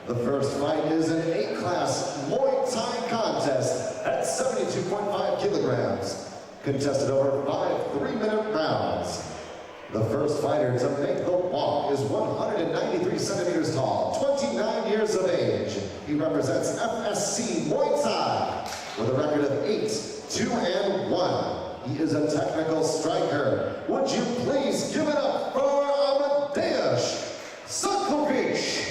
The first fight is an A-class Muay Thai contest at 72.5 kilograms, contested over 5 3-minute rounds. The first fighter to make the walk is 193 centimeters tall, 29 years of age. He represents FSC Muay Thai with a record of 8-2-1. He is a technical striker. Would you please give it up for Amadeusz SAKOWICZ?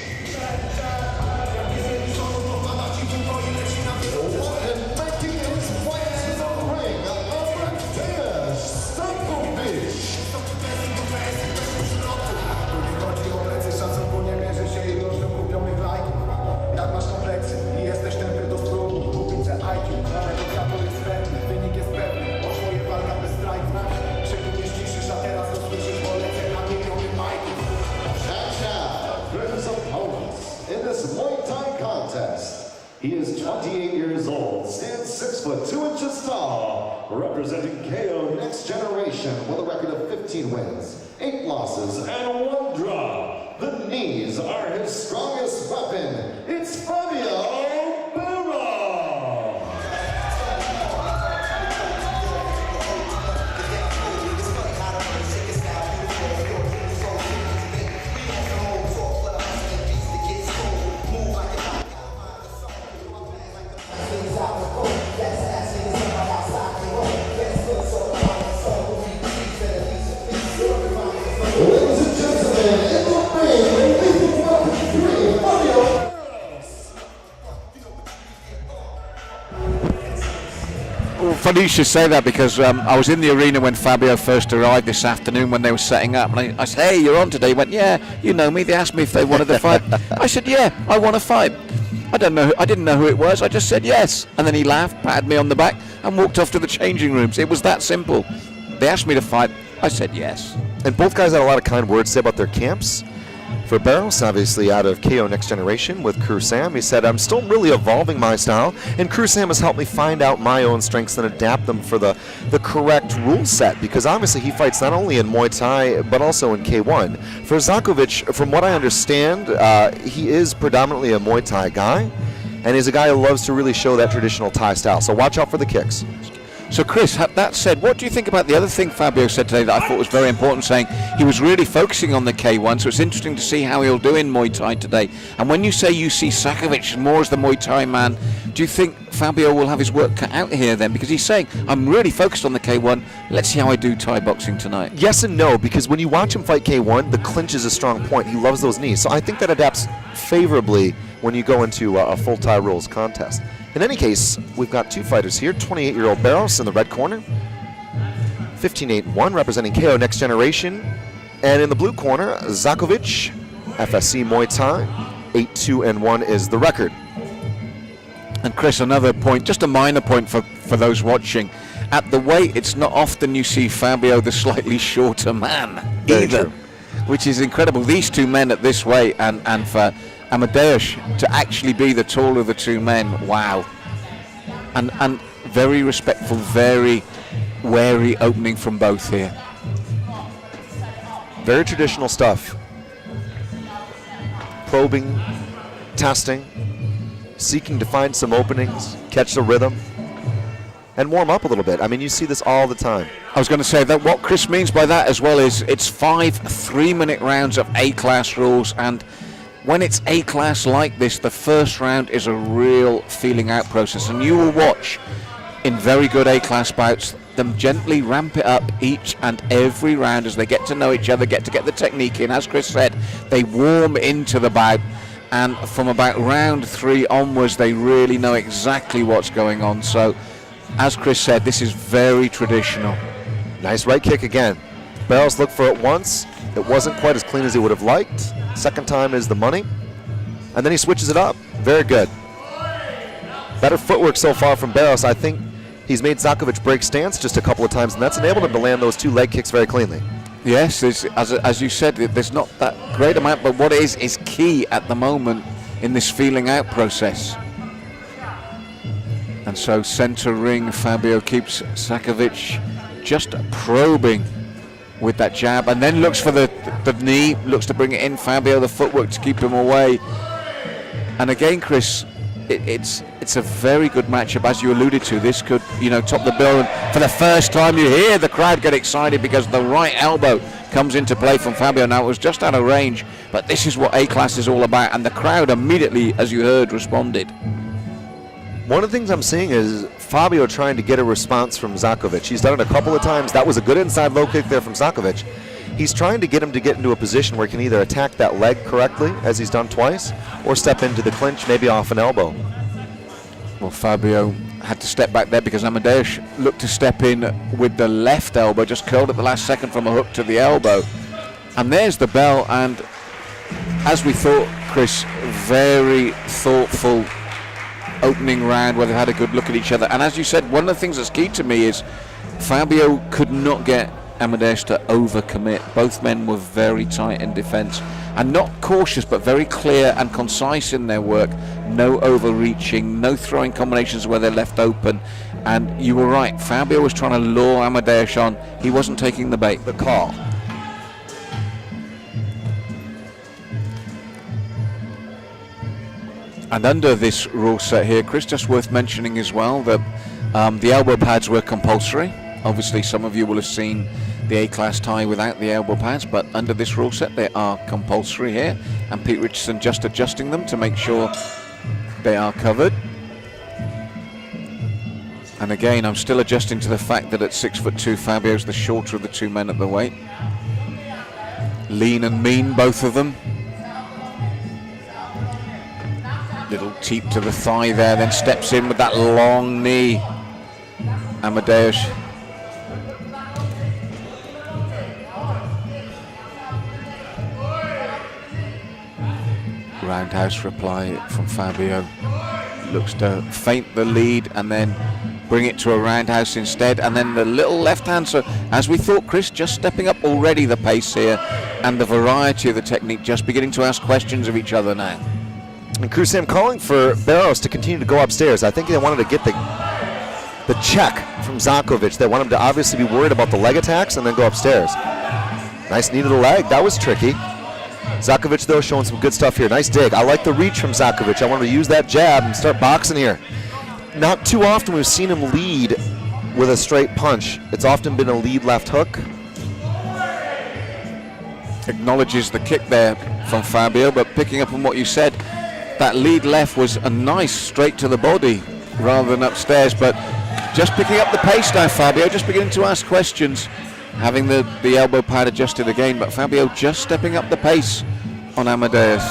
He is 28 years old, stands 6 foot 2 inches tall, representing KO Next Generation with a record of 15 wins, 8 losses, and 1 draw. The knees are his strongest weapon. It's Fabio. Funny you should say that, because I was in the arena when Fabio first arrived this afternoon when they were setting up, and I said, "Hey, you're on today." He went, "Yeah, you know me." They asked me if they wanted to fight. I said, "Yeah, I want to fight." I didn't know who it was. I just said yes, and then he laughed, patted me on the back, and walked off to the changing rooms. It was that simple. They asked me to fight. I said yes. And both guys had a lot of kind words to say about their camps. For Barros, obviously out of KO Next Generation with Crew Sam, he said, "I'm still really evolving my style, and Crew Sam has helped me find out my own strengths and adapt them for the correct rule set," because obviously he fights not only in Muay Thai, but also in K1. For SAKOWICZ, from what I understand, he is predominantly a Muay Thai guy, and he's a guy who loves to really show that traditional Thai style, so watch out for the kicks. So Chris, that said, what do you think about the other thing Fabio said today that I thought was very important, saying he was really focusing on the K1, so it's interesting to see how he'll do in Muay Thai today. And when you say you see SAKOWICZ more as the Muay Thai man, do you think Fabio will have his work cut out here then? Because he's saying, I'm really focused on the K1, let's see how I do Thai boxing tonight. Yes and no, because when you watch him fight K1, the clinch is a strong point. He loves those knees. So I think that adapts favorably when you go into a full Thai rules contest. In any case, we've got two fighters here. 28-year-old Barros in the red corner, 15-8-1, representing KO Next Generation. And in the blue corner, SAKOWICZ, FSC Muay Thai, 8-2-1 is the record. And Chris, another point, just a minor point for those watching. At the weight, it's not often you see Fabio the slightly shorter man either, which is incredible. These two men at this weight, and for Amadeusz to actually be the taller of the two men, wow. And very respectful, very wary opening from both here. Very traditional stuff. Probing, testing, seeking to find some openings, catch the rhythm, and warm up a little bit. I mean, you see this all the time. I was going to say that what Chris means by that as well is it's 5 3-minute rounds of A-class rules, and when it's A-class like this, the first round is a real feeling out process, and you will watch in very good A-class bouts them gently ramp it up each and every round as they get to know each other, get the technique in. As Chris said, they warm into the bout, and from about round 3 onwards, they really know exactly what's going on. So, as Chris said, this is very traditional. Nice right kick again. Barros looked for it once. It wasn't quite as clean as he would have liked. Second time is the money. And then he switches it up. Very good. Better footwork so far from Barros. I think he's made SAKOWICZ break stance just a couple of times, and that's enabled him to land those 2 leg kicks very cleanly. Yes, as you said, there's not that great amount, but what is key at the moment in this feeling out process. And so center ring, Fabio keeps SAKOWICZ just probing with that jab, and then looks for the knee, looks to bring it in. Fabio, the footwork to keep him away. And again, Chris, it's a very good matchup, as you alluded to. This could, top the bill. And for the first time, you hear the crowd get excited because the right elbow comes into play from Fabio. Now, it was just out of range, but this is what A-Class is all about. And the crowd immediately, as you heard, responded. One of the things I'm seeing is Fabio trying to get a response from SAKOWICZ. He's done it a couple of times. That was a good inside low kick there from SAKOWICZ. He's trying to get him to get into a position where he can either attack that leg correctly, as he's done twice, or step into the clinch, maybe off an elbow. Well, Fabio had to step back there because Amadeusz looked to step in with the left elbow, just curled at the last second from a hook to the elbow. And there's the bell, and as we thought, Chris, very thoughtful opening round where they had a good look at each other. And as you said, one of the things that's key to me is Fabio could not get Amadeusz to overcommit. Both men were very tight in defense and not cautious, but very clear and concise in their work. No overreaching, no throwing combinations where they're left open. And you were right, Fabio was trying to lure Amadeusz on. He wasn't taking the bait. The call. And under this rule set here, Chris, just worth mentioning as well that the elbow pads were compulsory. Obviously, some of you will have seen the A-Class tie without the elbow pads, but under this rule set, they are compulsory here. And Pete Richardson just adjusting them to make sure they are covered. And again, I'm still adjusting to the fact that at 6'2", Fabio's the shorter of the two men at the weight. Lean and mean, both of them. Little teep to the thigh there, then steps in with that long knee. Amadeusz. Roundhouse reply from Fabio. Looks to feint the lead and then bring it to a roundhouse instead. And then the little left hand. So as we thought, Chris, just stepping up already the pace here and the variety of the technique, just beginning to ask questions of each other now. And Krusam calling for BARROS to continue to go upstairs. I think they wanted to get the check from SAKOWICZ. They want him to obviously be worried about the leg attacks and then go upstairs. Nice knee to the leg. That was tricky. SAKOWICZ, though, showing some good stuff here. Nice dig. I like the reach from SAKOWICZ. I want to use that jab and start boxing here. Not too often we've seen him lead with a straight punch. It's often been a lead left hook. Acknowledges the kick there from Fabio, but picking up on what you said, that lead left was a nice straight to the body rather than upstairs, but just picking up the pace now, Fabio, just beginning to ask questions, having the elbow pad adjusted again, but Fabio just stepping up the pace on Amadeusz.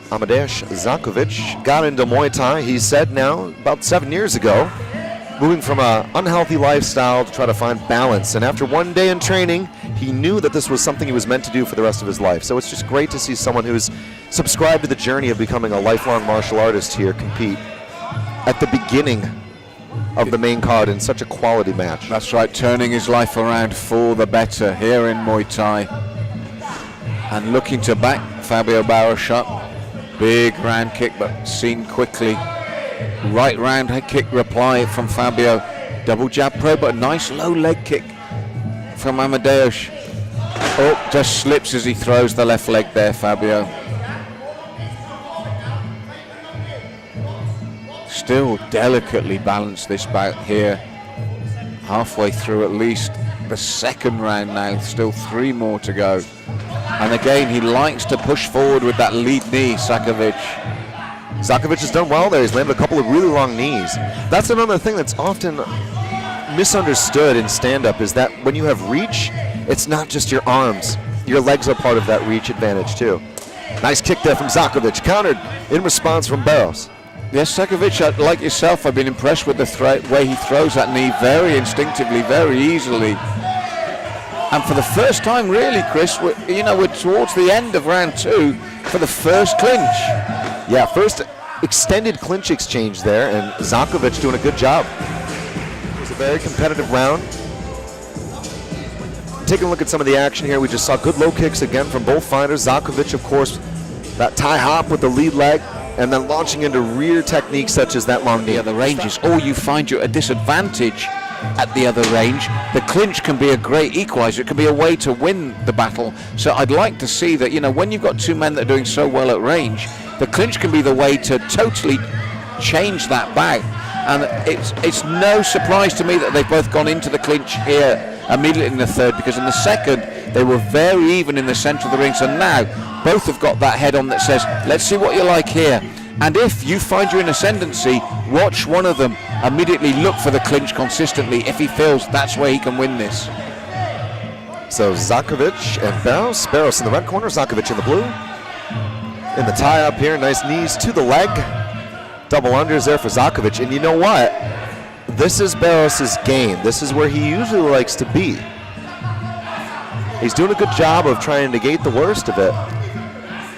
Amadeusz SAKOWICZ got into Muay Thai, he said now, about 7 years ago, moving from an unhealthy lifestyle to try to find balance. And after one day in training, he knew that this was something he was meant to do for the rest of his life. So it's just great to see someone who's subscribed to the journey of becoming a lifelong martial artist here compete at the beginning of the main card in such a quality match. That's right, turning his life around for the better here in Muay Thai. And looking to back Fabio BARROS shot. Big round kick, but seen quickly. Right round head kick reply from Fabio. Double jab pro, but a nice low leg kick from Amadeusz. Oh, just slips as he throws the left leg there, Fabio. Still delicately balanced this bout here. Halfway through at least the second round now, still 3 more to go. And again, he likes to push forward with that lead knee, SAKOWICZ. SAKOWICZ has done well there. He's landed a couple of really long knees. That's another thing that's often misunderstood in stand-up, is that when you have reach, it's not just your arms. Your legs are part of that reach advantage too. Nice kick there from SAKOWICZ, countered in response from BARROS. Yes, SAKOWICZ, like yourself, I've been impressed with the way he throws that knee very instinctively, very easily. And for the first time, really, Chris, we're towards the end of round 2 for the first clinch. Yeah, first extended clinch exchange there, and SAKOWICZ doing a good job. It was a very competitive round. Taking a look at some of the action here, we just saw good low kicks again from both fighters. SAKOWICZ, of course, that tie hop with the lead leg, and then launching into rear techniques such as that long knee. Yeah, the ranges. Or you find you're at a disadvantage at the other range, the clinch can be a great equalizer. It can be a way to win the battle. So I'd like to see that, when you've got two men that are doing so well at range, the clinch can be the way to totally change that bout. And it's no surprise to me that they've both gone into the clinch here immediately in the third, because in the second they were very even in the centre of the ring. So now both have got that head on that says, let's see what you like here. And if you find you're in ascendancy, watch one of them immediately look for the clinch consistently if he feels that's where he can win this. So SAKOWICZ and BARROS. BARROS in the red corner, SAKOWICZ in the blue. In the tie up here, nice knees to the leg. Double unders there for SAKOWICZ. And you know what? This is BARROS' game. This is where he usually likes to be. He's doing a good job of trying to negate the worst of it.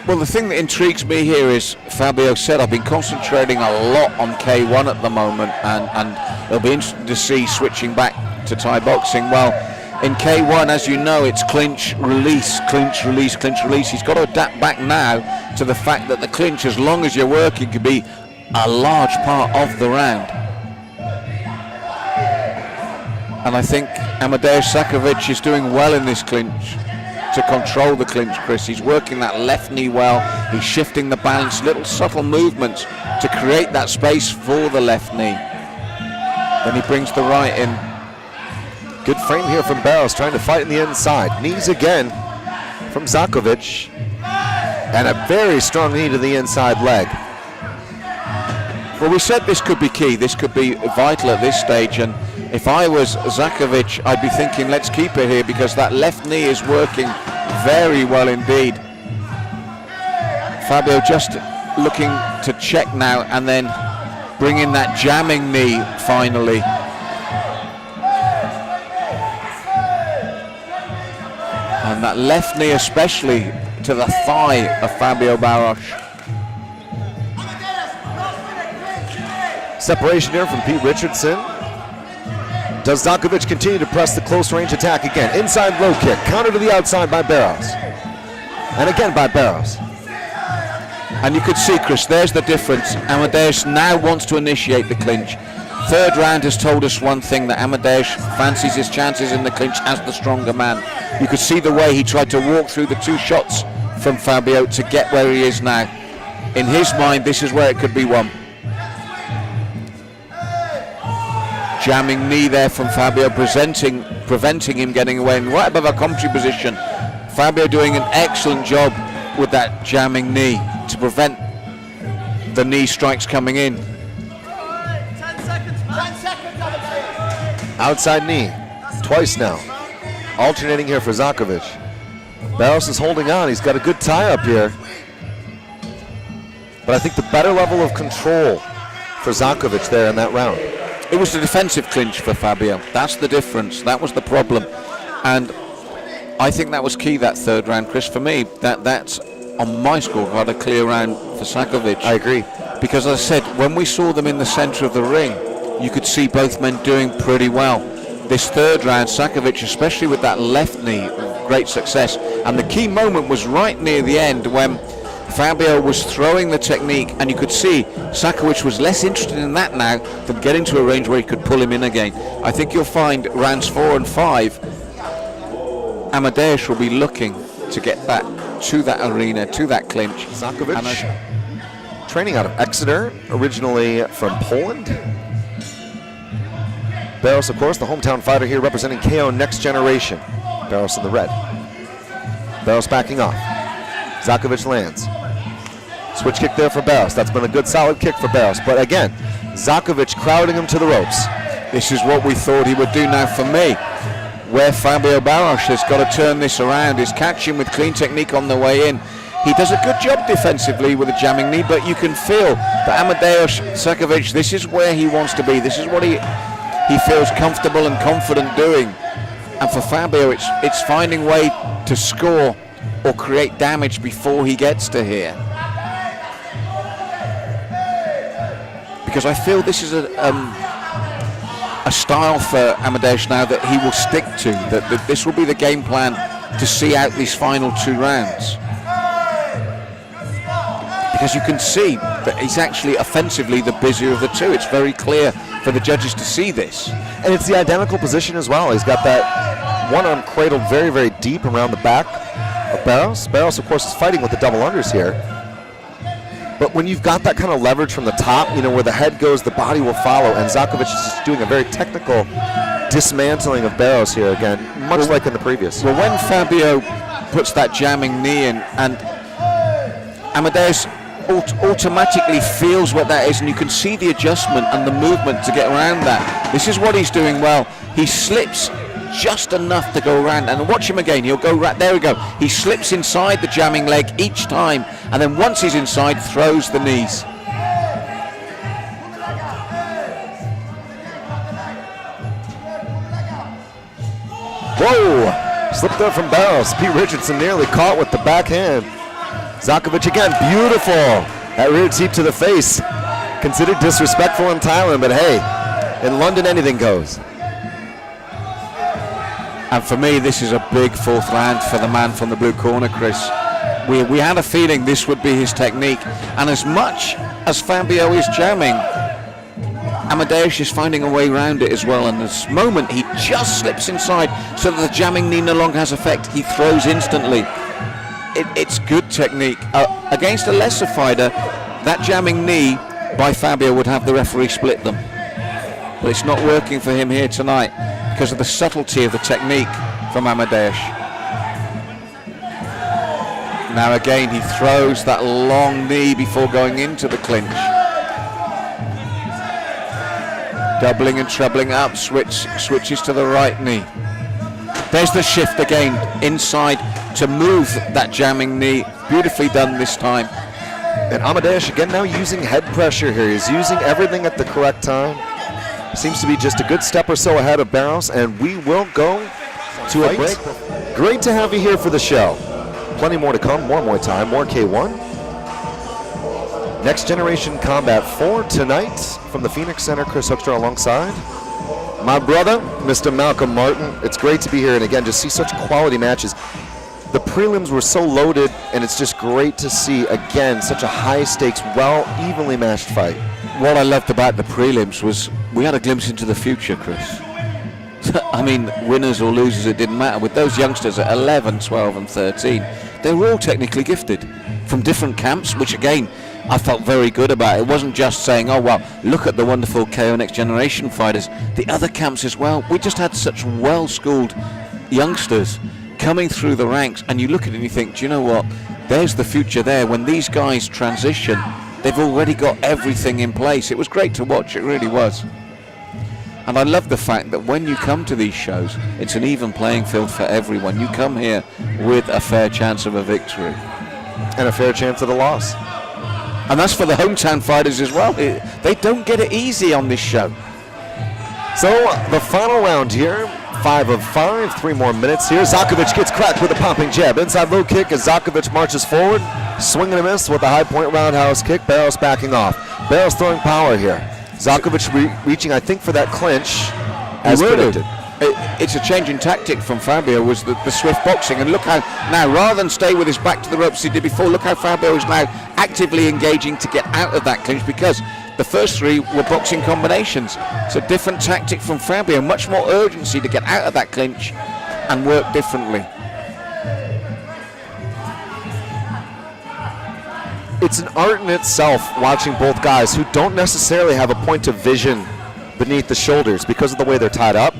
Well, the thing that intrigues me here is Fabio said, I've been concentrating a lot on K1 at the moment, and it'll be interesting to see switching back to Thai boxing. Well, in K1, as you know, it's clinch, release, clinch, release, clinch, release. He's got to adapt back now to the fact that the clinch, as long as you're working, can be a large part of the round. And I think Amadeusz SAKOWICZ is doing well in this clinch to control the clinch, Chris. He's working that left knee well. He's shifting the balance, little subtle movements to create that space for the left knee. Then he brings the right in. Good frame here from BARROS, trying to fight in the inside. Knees again from SAKOWICZ. And a very strong knee to the inside leg. Well, we said this could be key. This could be vital at this stage. And if I was SAKOWICZ, I'd be thinking, let's keep it here, because that left knee is working very well indeed. Fabio just looking to check now and then bring in that jamming knee finally. And that left knee especially to the thigh of Fabio BARROS. Separation here from Pete Richardson. Does SAKOWICZ continue to press the close range attack again? Inside low kick, counter to the outside by BARROS. And again by BARROS. And you could see, Chris, there's the difference. Amadeusz now wants to initiate the clinch. Third round has told us one thing, that Amadeusz fancies his chances in the clinch as the stronger man. You could see the way he tried to walk through the two shots from Fabio to get where he is now. In his mind, this is where it could be won. Jamming knee there from Fabio, preventing him getting away, and right above a commentary position. Fabio doing an excellent job with that jamming knee to prevent the knee strikes coming in. 10 seconds. Outside knee, twice now. Alternating here for SAKOWICZ. BARROS is holding on. He's got a good tie up here. But I think the better level of control for SAKOWICZ there in that round. It was the defensive clinch for Fabio. That's the difference. That was the problem. And I think that was key, that third round, Chris. For me, that's on my scorecard a clear round for SAKOWICZ. I agree. Because as I said, when we saw them in the centre of the ring, you could see both men doing pretty well. This third round, SAKOWICZ, especially with that left knee, great success. And the key moment was right near the end when Fabio was throwing the technique, and you could see SAKOWICZ was less interested in that now than get into a range where he could pull him in again. I think you'll find rounds 4 and 5, Amadeusz will be looking to get back to that arena, to that clinch. SAKOWICZ, training out of Exeter, originally from Poland. BARROS, of course, the hometown fighter here representing KO Next Generation. BARROS in the red. BARROS backing off. SAKOWICZ lands. Switch kick there for BARROS. That's been a good solid kick for BARROS. But again, SAKOWICZ crowding him to the ropes. This is what we thought he would do now. For me, where Fabio BARROS has got to turn this around is catch him with clean technique on the way in. He does a good job defensively with a jamming knee, but you can feel that Amadeusz SAKOWICZ, this is where he wants to be. This is what he feels comfortable and confident doing. And for Fabio, it's finding a way to score or create damage before he gets to here. Because I feel this is a style for Amadeusz now that he will stick to, that this will be the game plan to see out these final 2 rounds. because you can see that he's actually offensively the busier of the two. It's very clear for the judges to see this. And it's the identical position as well. He's got that one arm cradled very, very deep around the back of Barros. Barros, of course, is fighting with the double unders here. But when you've got that kind of leverage from the top, you know, where the head goes, the body will follow. And SAKOWICZ is just doing a very technical dismantling of Barros here again, much like in the previous. Well, when Fabio puts that jamming knee in, and Amadeusz automatically feels what that is, and you can see the adjustment and the movement to get around that. This is what he's doing well. He slips just enough to go around, and watch him again. He'll go right there. We go. He slips inside the jamming leg each time, and then once he's inside, throws the knees. Whoa! Slipped there from Barros. Pete Richardson nearly caught with the backhand. SAKOWICZ again, beautiful. That rear teep to the face. Considered disrespectful in Thailand, but hey, in London anything goes. And for me, this is a big fourth round for the man from the blue corner, Chris. We had a feeling this would be his technique. And as much as Fabio is jamming, Amadeusz is finding a way around it as well. And this moment, he just slips inside so that the jamming knee no longer has effect. He throws instantly. It's good technique. Against a lesser fighter, that jamming knee by Fabio would have the referee split them. But it's not working for him here tonight because of the subtlety of the technique from Amadeusz. Now again, he throws that long knee before going into the clinch. Doubling and trebling up, switches to the right knee. There's the shift again, inside to move that jamming knee. Beautifully done this time. And Amadeusz again now using head pressure here. He's using everything at the correct time. Seems to be just a good step or so ahead of Barros, and we will go to a break. Great to have you here for the show. Plenty more to come, more Muay Thai, more K1. Next Generation Combat 4 tonight from the Phoenix Center. Chris Hoekstra alongside my brother, Mr. Malcolm Martin. It's great to be here, and again, just see such quality matches. The prelims were so loaded, and it's just great to see, again, such a high-stakes, evenly matched fight. What I loved about the prelims was we had a glimpse into the future, Chris. I mean, winners or losers, it didn't matter. With those youngsters at 11, 12 and 13, they were all technically gifted from different camps, which again, I felt very good about. It wasn't just saying, oh, well, look at the wonderful KO Next Generation fighters. The other camps as well. We just had such well-schooled youngsters coming through the ranks, and you look at it and you think, do you know what? There's the future there. When these guys transition, they've already got everything in place. It was great to watch, it really was. And I love the fact that when you come to these shows, it's an even playing field for everyone. You come here with a fair chance of a victory. And a fair chance of a loss. And that's for the hometown fighters as well. They don't get it easy on this show. So the final round here, 5 of 5, 3 more minutes here. SAKOWICZ gets cracked with a popping jab. Inside low kick as SAKOWICZ marches forward. Swing and a miss with a high point roundhouse kick. Barros backing off. Barros throwing power here. SAKOWICZ reaching, I think, for that clinch as predicted. It's a change in tactic from Fabio, was the swift boxing. And look how, now rather than stay with his back to the ropes as he did before, look how Fabio is now actively engaging to get out of that clinch, because the first 3 were boxing combinations. It's a different tactic from Fabio, much more urgency to get out of that clinch and work differently. It's an art in itself watching both guys who don't necessarily have a point of vision beneath the shoulders because of the way they're tied up.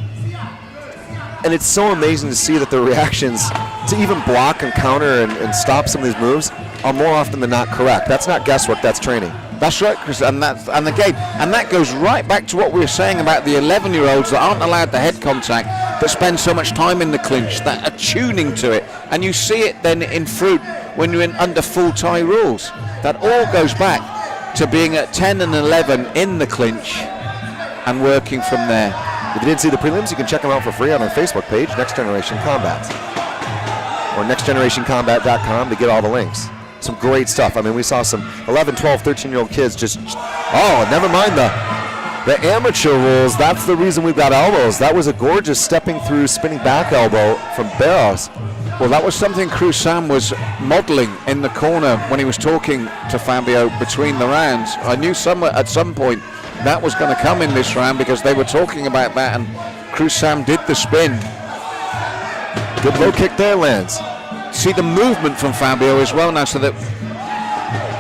And it's so amazing to see that the reactions to even block and counter and stop some of these moves are more often than not correct. That's not guesswork, that's training. That's right, Chris, and that goes right back to what we were saying about the 11-year-olds that aren't allowed the head contact, that spend so much time in the clinch, that are tuning to it, and you see it then in fruit when you're in under full Thai rules. That all goes back to being at 10 and 11 in the clinch and working from there. If you didn't see the prelims, you can check them out for free on our Facebook page, Next Generation Combat, or nextgenerationcombat.com to get all the links. Some great stuff. I mean, we saw some 11, 12, 13-year-old kids just, never mind the amateur rules. That's the reason we've got elbows. That was a gorgeous stepping through spinning back elbow from Barros. Well, that was something Sam was modelling in the corner when he was talking to Fabio between the rounds. I knew somewhere at some point that was going to come in this round because they were talking about that, and Sam did the spin. Good low kick there, lands. See the movement from Fabio as well now, so that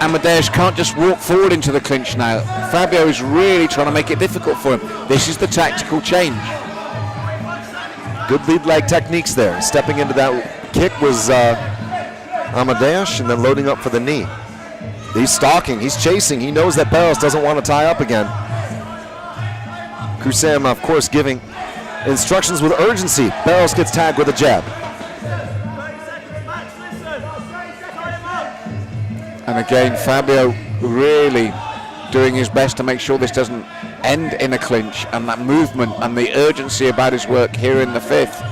Amadeusz can't just walk forward into the clinch now. Fabio is really trying to make it difficult for him. This is the tactical change. Good lead leg techniques there. Stepping into that kick was Amadeusz, and then loading up for the knee. He's stalking, he's chasing. He knows that Barros doesn't want to tie up again. Sam, of course, giving instructions with urgency. Barros gets tagged with a jab. And again, Fabio really doing his best to make sure this doesn't end in a clinch, and that movement and the urgency about his work here in the fifth.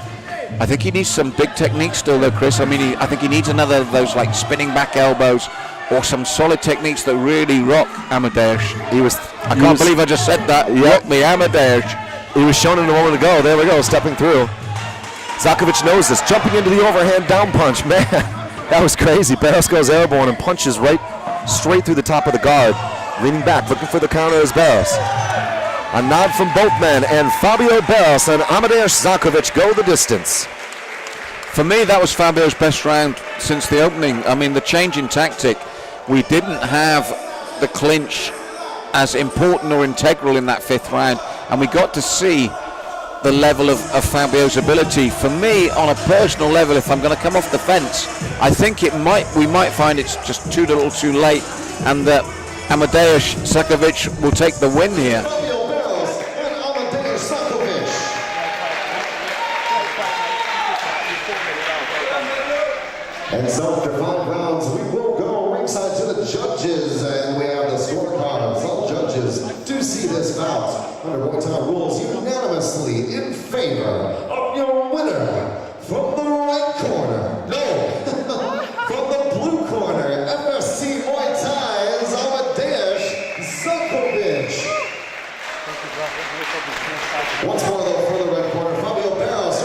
I think he needs some big techniques still though, Chris. I mean, I think he needs another of those like spinning back elbows or some solid techniques that really rock Amadeusz. I can't believe I just said that. Yep. Rock me, Amadeusz. He was shown in a moment ago. There we go, stepping through. SAKOWICZ knows this, jumping into the overhand down punch. Man, that was crazy. Barros goes airborne and punches right straight through the top of the guard. Leaning back, looking for the counter is Barros. A nod from both men, and Fabio Barros and Amadeusz SAKOWICZ go the distance. For me, that was Fabio's best round since the opening. I mean, the change in tactic, we didn't have the clinch as important or integral in that fifth round, and we got to see the level of Fabio's ability. For me, on a personal level, if I'm going to come off the fence, I think we might find it's just too little too late, and that Amadeusz SAKOWICZ will take the win here. Fabio Barros and Amadeusz SAKOWICZ. And so after 5 rounds, we will go ringside to the judges, and we have the scorecards. All judges do see this bout under Muay Thai rules unanimously in favor of your winner from the right corner. No, from the blue corner, FSC Muay Thai's Amadeusz SAKOWICZ. Once more though, for the red corner, Fabio Barros